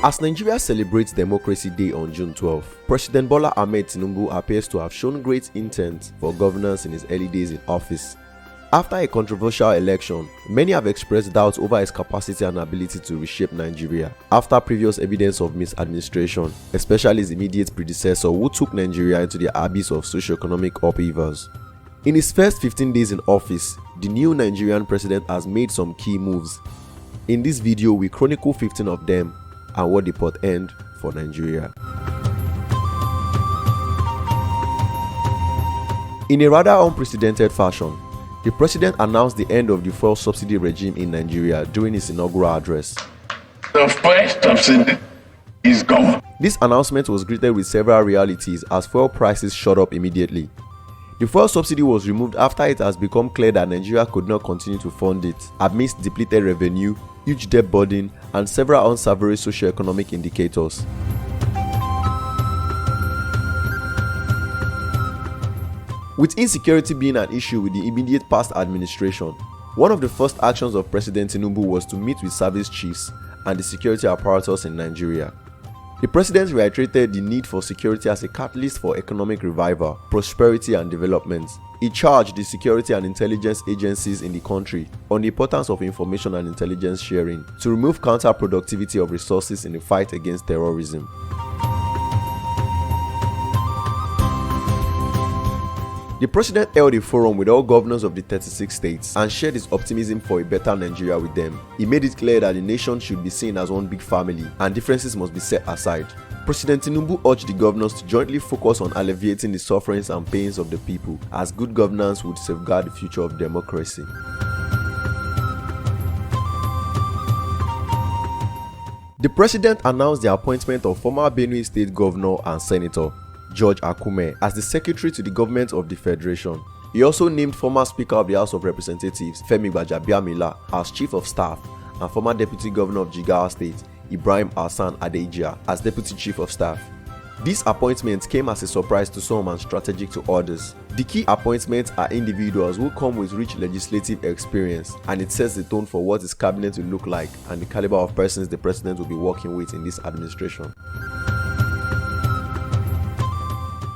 As Nigeria celebrates Democracy Day on June 12, President Bola Ahmed Tinubu appears to have shown great intent for governance in his early days in office. After a controversial election, many have expressed doubts over his capacity and ability to reshape Nigeria after previous evidence of misadministration, especially his immediate predecessor who took Nigeria into the abyss of socio-economic upheavals. In his first 15 days in office, the new Nigerian president has made some key moves. In this video, we chronicle 15 of them and what they portend for Nigeria. In a rather unprecedented fashion, the president announced the end of the fuel subsidy regime in Nigeria during his inaugural address. The first subsidy is gone. This announcement was greeted with several realities as fuel prices shot up immediately. The fuel subsidy was removed after it has become clear that Nigeria could not continue to fund it amidst depleted revenue, huge debt burden, and several unsavory socio-economic indicators. With insecurity being an issue with the immediate past administration, one of the first actions of President Tinubu was to meet with service chiefs and the security apparatus in Nigeria. The president reiterated the need for security as a catalyst for economic revival, prosperity, and development. He charged the security and intelligence agencies in the country on the importance of information and intelligence sharing to remove counterproductivity of resources in the fight against terrorism. The president held a forum with all governors of the 36 states and shared his optimism for a better Nigeria with them. He made it clear that the nation should be seen as one big family and differences must be set aside. President Tinubu urged the governors to jointly focus on alleviating the sufferings and pains of the people, as good governance would safeguard the future of democracy. The president announced the appointment of former Benue State Governor and Senator George Akume as the secretary to the government of the federation. He also named former Speaker of the House of Representatives Femi Gbajabiamila as chief of staff and former deputy governor of Jigawa State Ibrahim Hassan Adeija as deputy chief of staff. These appointments came as a surprise to some and strategic to others. The key appointments are individuals who come with rich legislative experience, and it sets the tone for what his cabinet will look like and the caliber of persons the president will be working with in this administration.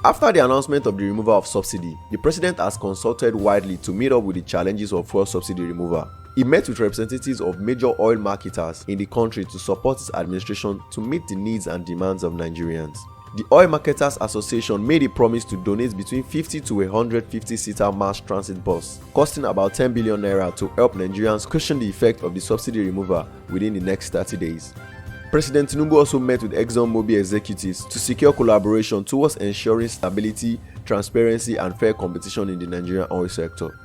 After the announcement of the removal of subsidy, the president has consulted widely to meet up with the challenges of fuel subsidy removal. He met with representatives of major oil marketers in the country to support his administration to meet the needs and demands of Nigerians. The Oil Marketers Association made a promise to donate between 50 to 150-seater mass transit bus, costing about 10 billion naira to help Nigerians cushion the effect of the subsidy removal within the next 30 days. President Tinubu also met with ExxonMobil executives to secure collaboration towards ensuring stability, transparency, and fair competition in the Nigerian oil sector.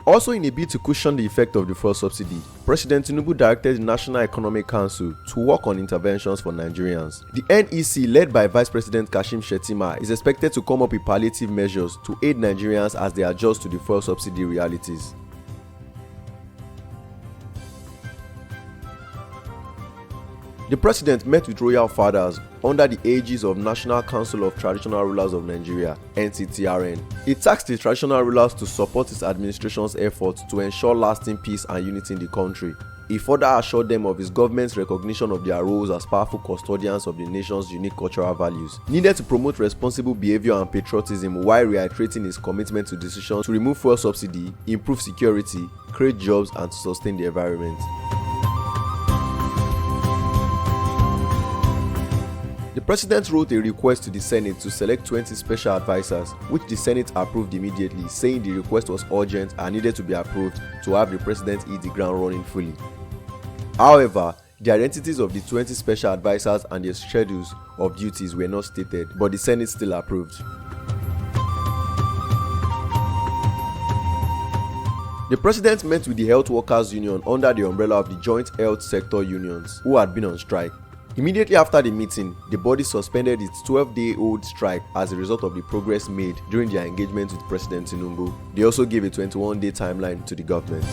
Also, in a bid to cushion the effect of the fuel subsidy, President Tinubu directed the National Economic Council to work on interventions for Nigerians. The NEC, led by Vice President Kashim Shettima, is expected to come up with palliative measures to aid Nigerians as they adjust to the fuel subsidy realities. The president met with royal fathers under the aegis of National Council of Traditional Rulers of Nigeria (NCTRN). He tasked the traditional rulers to support his administration's efforts to ensure lasting peace and unity in the country. He further assured them of his government's recognition of their roles as powerful custodians of the nation's unique cultural values, needed to promote responsible behavior and patriotism while reiterating his commitment to decisions to remove fuel subsidy, improve security, create jobs, and to sustain the environment. The president wrote a request to the Senate to select 20 special advisors, which the Senate approved immediately, saying the request was urgent and needed to be approved to have the president hit the ground running fully. However, the identities of the 20 special advisors and their schedules of duties were not stated, but the Senate still approved. The president met with the Health Workers Union under the umbrella of the Joint Health Sector Unions, who had been on strike. Immediately after the meeting, the body suspended its 12-day-old strike as a result of the progress made during their engagement with President Tinubu. They also gave a 21-day timeline to the government.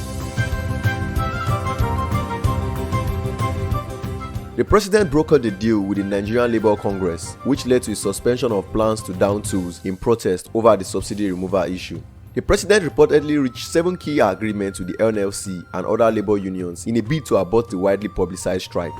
The president brokered a deal with the Nigerian Labour Congress, which led to a suspension of plans to down tools in protest over the subsidy removal issue. The president reportedly reached 7 key agreements with the NLC and other labor unions in a bid to abort the widely publicized strike.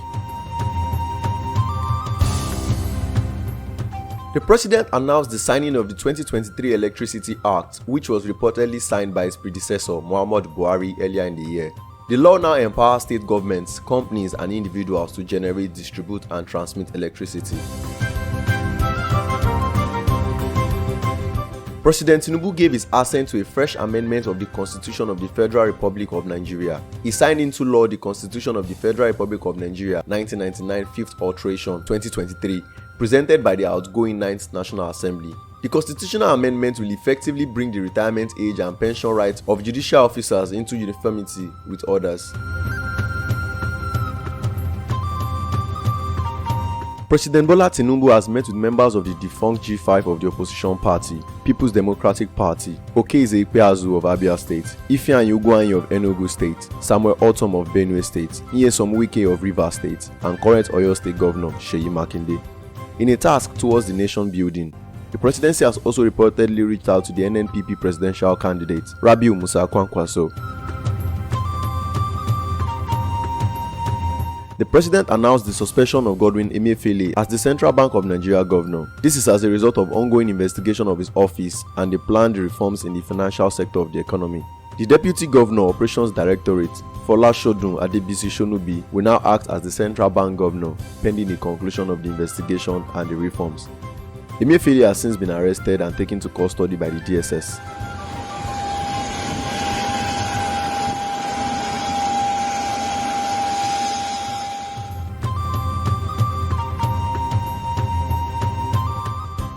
The president announced the signing of the 2023 Electricity Act, which was reportedly signed by his predecessor Muhammadu Buhari earlier in the year. The law now empowers state governments, companies and individuals to generate, distribute and transmit electricity. President Tinubu gave his assent to a fresh amendment of the Constitution of the Federal Republic of Nigeria. He signed into law the Constitution of the Federal Republic of Nigeria 1999 5th Alteration 2023, presented by the outgoing 9th National Assembly. The constitutional amendment will effectively bring the retirement age and pension rights of judicial officers into uniformity with others. President Bola Tinubu has met with members of the defunct G5 of the opposition party, People's Democratic Party, Okezie Ikpeazu of Abia State, Ifeanyi Ugwuanyi of Enugu State, Samuel Ortom of Benue State, Nyesom Wike of Rivers State, and current Oyo State Governor Seyi Makinde. In a task towards the nation building, the presidency has also reportedly reached out to the NNPP presidential candidate, Rabiu Musa Kwankwaso. The president announced the suspension of Godwin Emefiele as the Central Bank of Nigeria governor. This is as a result of ongoing investigation of his office and the planned reforms in the financial sector of the economy. The Deputy Governor Operations Directorate, Folashodun Adebisi Shonubi, will now act as the Central Bank Governor, pending the conclusion of the investigation and the reforms. Emefiele has since been arrested and taken to custody by the DSS.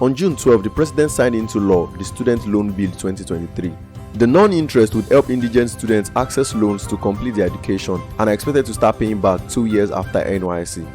On June 12, the president signed into law the Student Loan Bill 2023. The non-interest would help indigent students access loans to complete their education and are expected to start paying back 2 years after NYSC.